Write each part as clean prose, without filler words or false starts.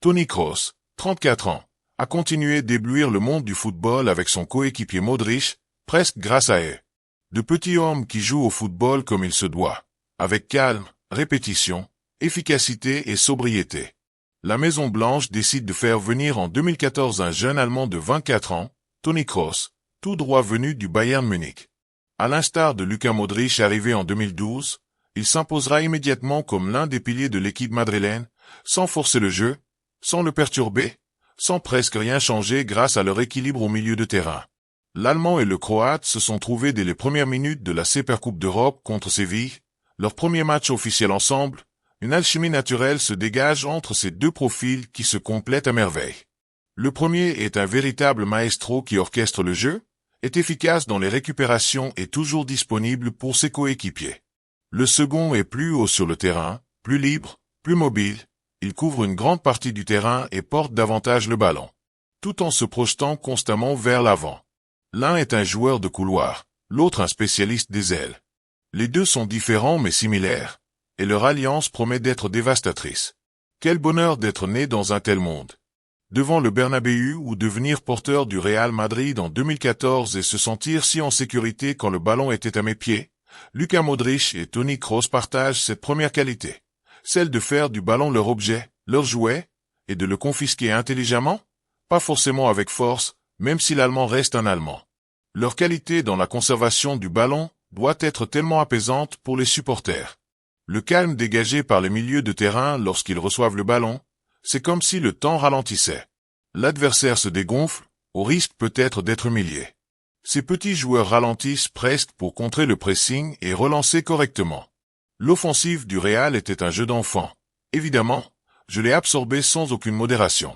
Toni Kroos, 34 ans, a continué d'éblouir le monde du football avec son coéquipier Modric, presque grâce à eux. De petits hommes qui jouent au football comme il se doit, avec calme, répétition, efficacité et sobriété. La Maison-Blanche décide de faire venir en 2014 un jeune Allemand de 24 ans, Toni Kroos, tout droit venu du Bayern Munich. À l'instar de Luka Modric arrivé en 2012, il s'imposera immédiatement comme l'un des piliers de l'équipe madrilène, sans forcer le jeu, sans le perturber, sans presque rien changer grâce à leur équilibre au milieu de terrain. L'Allemand et le Croate se sont trouvés dès les premières minutes de la Supercoupe d'Europe contre Séville, leur premier match officiel ensemble. Une alchimie naturelle se dégage entre ces deux profils qui se complètent à merveille. Le premier est un véritable maestro qui orchestre le jeu, est efficace dans les récupérations et toujours disponible pour ses coéquipiers. Le second est plus haut sur le terrain, plus libre, plus mobile, il couvre une grande partie du terrain et porte davantage le ballon, tout en se projetant constamment vers l'avant. L'un est un joueur de couloir, l'autre un spécialiste des ailes. Les deux sont différents mais similaires, et leur alliance promet d'être dévastatrice. Quel bonheur d'être né dans un tel monde. Devant le Bernabéu ou devenir porteur du Real Madrid en 2014 et se sentir si en sécurité quand le ballon était à mes pieds, Luka Modric et Toni Kroos partagent cette première qualité, celle de faire du ballon leur objet, leur jouet, et de le confisquer intelligemment, pas forcément avec force, même si l'Allemand reste un Allemand. Leur qualité dans la conservation du ballon doit être tellement apaisante pour les supporters. Le calme dégagé par les milieux de terrain lorsqu'ils reçoivent le ballon, c'est comme si le temps ralentissait. L'adversaire se dégonfle, au risque peut-être d'être humilié. Ces petits joueurs ralentissent presque pour contrer le pressing et relancer correctement. L'offensive du Real était un jeu d'enfant. Évidemment, je l'ai absorbé sans aucune modération.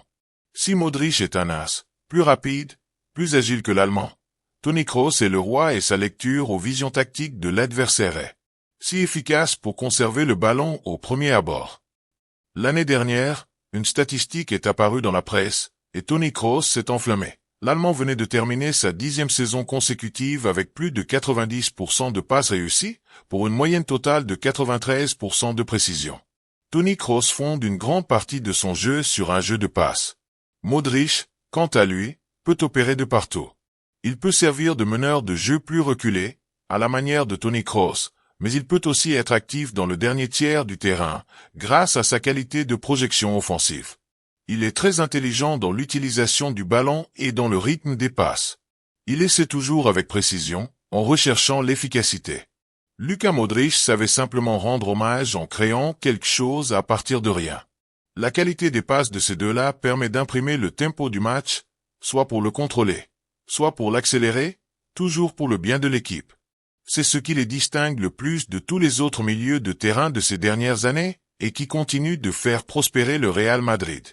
Si Modric est un as, plus rapide, plus agile que l'Allemand, Toni Kroos est le roi et sa lecture aux visions tactiques de l'adversaire est si efficace pour conserver le ballon au premier abord. L'année dernière, une statistique est apparue dans la presse, et Toni Kroos s'est enflammé. L'Allemand venait de terminer sa 10e saison consécutive avec plus de 90% de passes réussies, pour une moyenne totale de 93% de précision. Toni Kroos fonde une grande partie de son jeu sur un jeu de passes. Modric, quant à lui, peut opérer de partout. Il peut servir de meneur de jeu plus reculé, à la manière de Toni Kroos, mais il peut aussi être actif dans le dernier tiers du terrain, grâce à sa qualité de projection offensive. Il est très intelligent dans l'utilisation du ballon et dans le rythme des passes. Il essaie toujours avec précision, en recherchant l'efficacité. Luka Modric savait simplement rendre hommage en créant quelque chose à partir de rien. La qualité des passes de ces deux-là permet d'imprimer le tempo du match, soit pour le contrôler, soit pour l'accélérer, toujours pour le bien de l'équipe. C'est ce qui les distingue le plus de tous les autres milieux de terrain de ces dernières années, et qui continue de faire prospérer le Real Madrid.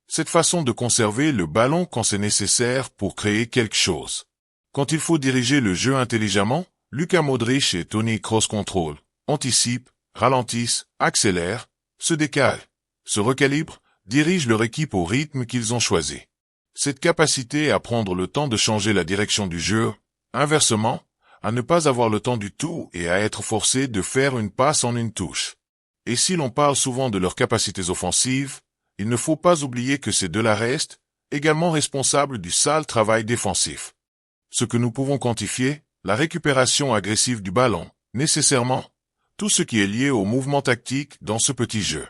Cette façon de conserver le ballon quand c'est nécessaire pour créer quelque chose. Quand il faut diriger le jeu intelligemment, Luka Modric et Toni Kroos contrôlent, anticipent, ralentissent, accélèrent, se décalent, se recalibrent, dirigent leur équipe au rythme qu'ils ont choisi. Cette capacité à prendre le temps de changer la direction du jeu, inversement, à ne pas avoir le temps du tout et à être forcé de faire une passe en une touche. Et si l'on parle souvent de leurs capacités offensives, il ne faut pas oublier que ces deux-là restent également responsables du sale travail défensif. Ce que nous pouvons quantifier, la récupération agressive du ballon, nécessairement, tout ce qui est lié au mouvement tactique dans ce petit jeu.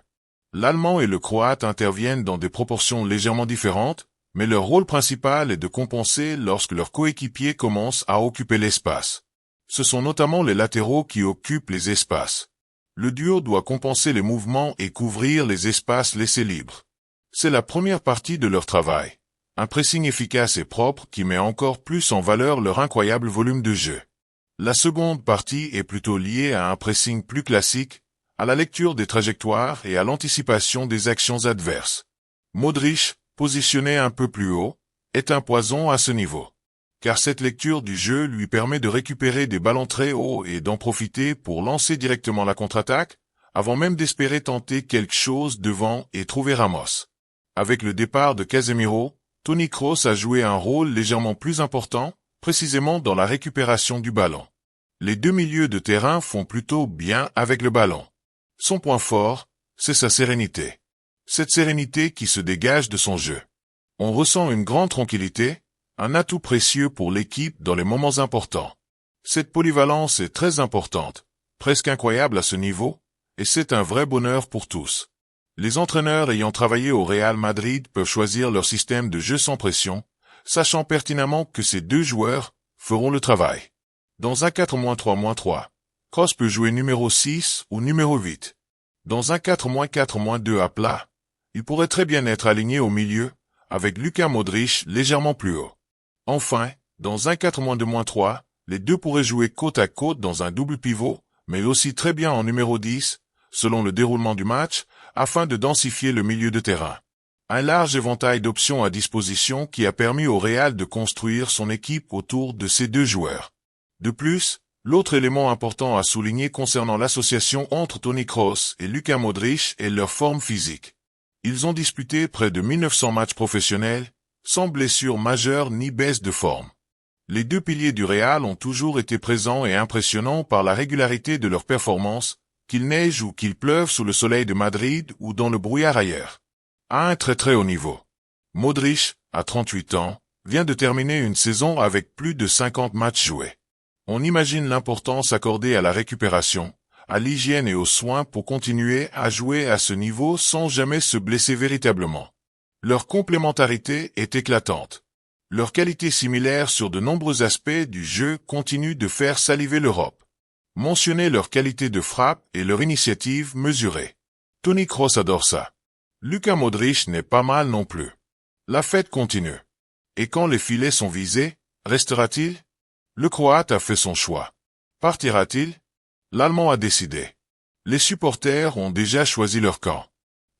L'Allemand et le Croate interviennent dans des proportions légèrement différentes, mais leur rôle principal est de compenser lorsque leurs coéquipiers commencent à occuper l'espace. Ce sont notamment les latéraux qui occupent les espaces. Le duo doit compenser les mouvements et couvrir les espaces laissés libres. C'est la première partie de leur travail. Un pressing efficace et propre qui met encore plus en valeur leur incroyable volume de jeu. La seconde partie est plutôt liée à un pressing plus classique, à la lecture des trajectoires et à l'anticipation des actions adverses. Modric, positionné un peu plus haut, est un poison à ce niveau. Car cette lecture du jeu lui permet de récupérer des ballons très hauts et d'en profiter pour lancer directement la contre-attaque, avant même d'espérer tenter quelque chose devant et trouver Ramos. Avec le départ de Casemiro, Toni Kroos a joué un rôle légèrement plus important, précisément dans la récupération du ballon. Les deux milieux de terrain font plutôt bien avec le ballon. Son point fort, c'est sa sérénité. Cette sérénité qui se dégage de son jeu. On ressent une grande tranquillité, un atout précieux pour l'équipe dans les moments importants. Cette polyvalence est très importante, presque incroyable à ce niveau, et c'est un vrai bonheur pour tous. Les entraîneurs ayant travaillé au Real Madrid peuvent choisir leur système de jeu sans pression, sachant pertinemment que ces deux joueurs feront le travail. Dans un 4-3-3, Kroos peut jouer numéro 6 ou numéro 8. Dans un 4-4-2 à plat, il pourrait très bien être aligné au milieu, avec Luka Modric légèrement plus haut. Enfin, dans un 4-2-3, les deux pourraient jouer côte à côte dans un double pivot, mais aussi très bien en numéro 10, selon le déroulement du match, afin de densifier le milieu de terrain. Un large éventail d'options à disposition qui a permis au Real de construire son équipe autour de ces deux joueurs. De plus, l'autre élément important à souligner concernant l'association entre Toni Kroos et Luka Modric est leur forme physique. Ils ont disputé près de 1900 matchs professionnels, sans blessure majeure ni baisse de forme. Les deux piliers du Real ont toujours été présents et impressionnants par la régularité de leurs performances, qu'il neige ou qu'il pleuve sous le soleil de Madrid ou dans le brouillard ailleurs. À un très haut niveau. Modric, à 38 ans, vient de terminer une saison avec plus de 50 matchs joués. On imagine l'importance accordée à la récupération, à l'hygiène et aux soins pour continuer à jouer à ce niveau sans jamais se blesser véritablement. Leur complémentarité est éclatante. Leur qualité similaire sur de nombreux aspects du jeu continue de faire saliver l'Europe. Mentionnez leur qualité de frappe et leur initiative mesurée. Toni Kroos adore ça. Luka Modric n'est pas mal non plus. La fête continue. Et quand les filets sont visés, restera-t-il? Le Croate a fait son choix. Partira-t-il? L'Allemand a décidé. Les supporters ont déjà choisi leur camp.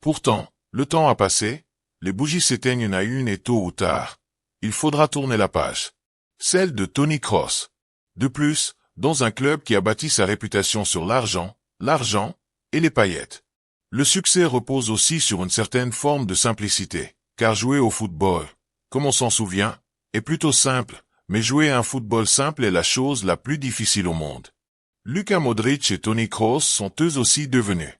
Pourtant, le temps a passé, les bougies s'éteignent une à une et tôt ou tard, il faudra tourner la page. Celle de Toni Kroos. De plus, dans un club qui a bâti sa réputation sur l'argent et les paillettes. Le succès repose aussi sur une certaine forme de simplicité, car jouer au football, comme on s'en souvient, est plutôt simple, mais jouer un football simple est la chose la plus difficile au monde. Luka Modric et Toni Kroos sont eux aussi devenus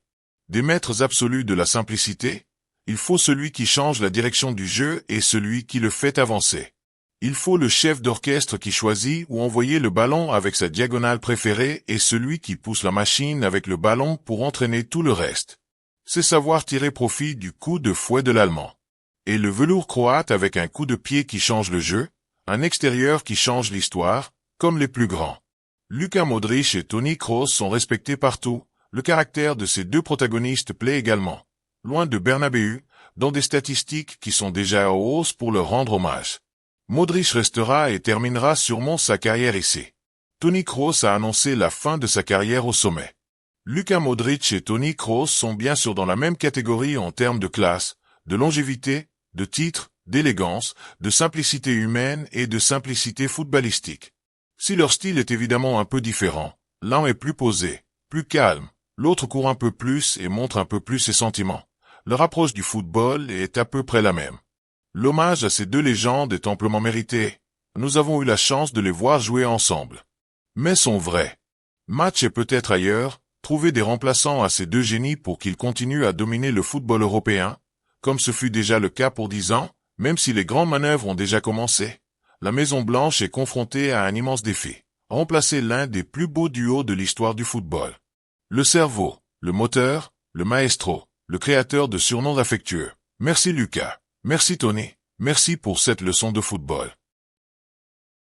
des maîtres absolus de la simplicité. Il faut celui qui change la direction du jeu et celui qui le fait avancer. Il faut le chef d'orchestre qui choisit où envoyer le ballon avec sa diagonale préférée et celui qui pousse la machine avec le ballon pour entraîner tout le reste. C'est savoir tirer profit du coup de fouet de l'Allemand. Et le velours croate avec un coup de pied qui change le jeu, un extérieur qui change l'histoire, comme les plus grands. Luka Modric et Toni Kroos sont respectés partout, le caractère de ces deux protagonistes plaît également. Loin de Bernabéu, dans des statistiques qui sont déjà en hausse pour leur rendre hommage. Modric restera et terminera sûrement sa carrière ici. Toni Kroos a annoncé la fin de sa carrière au sommet. Luka Modric et Toni Kroos sont bien sûr dans la même catégorie en termes de classe, de longévité, de titres, d'élégance, de simplicité humaine et de simplicité footballistique. Si leur style est évidemment un peu différent, l'un est plus posé, plus calme, l'autre court un peu plus et montre un peu plus ses sentiments. Leur approche du football est à peu près la même. L'hommage à ces deux légendes est amplement mérité. Nous avons eu la chance de les voir jouer ensemble. Mais son vrai match est peut-être ailleurs, trouver des remplaçants à ces deux génies pour qu'ils continuent à dominer le football européen, comme ce fut déjà le cas pour 10 ans, même si les grandes manœuvres ont déjà commencé. La Maison-Blanche est confrontée à un immense défi. Remplacer l'un des plus beaux duos de l'histoire du football. Le cerveau, le moteur, le maestro, le créateur de surnoms affectueux. Merci Luka. Merci Toni. Merci pour cette leçon de football.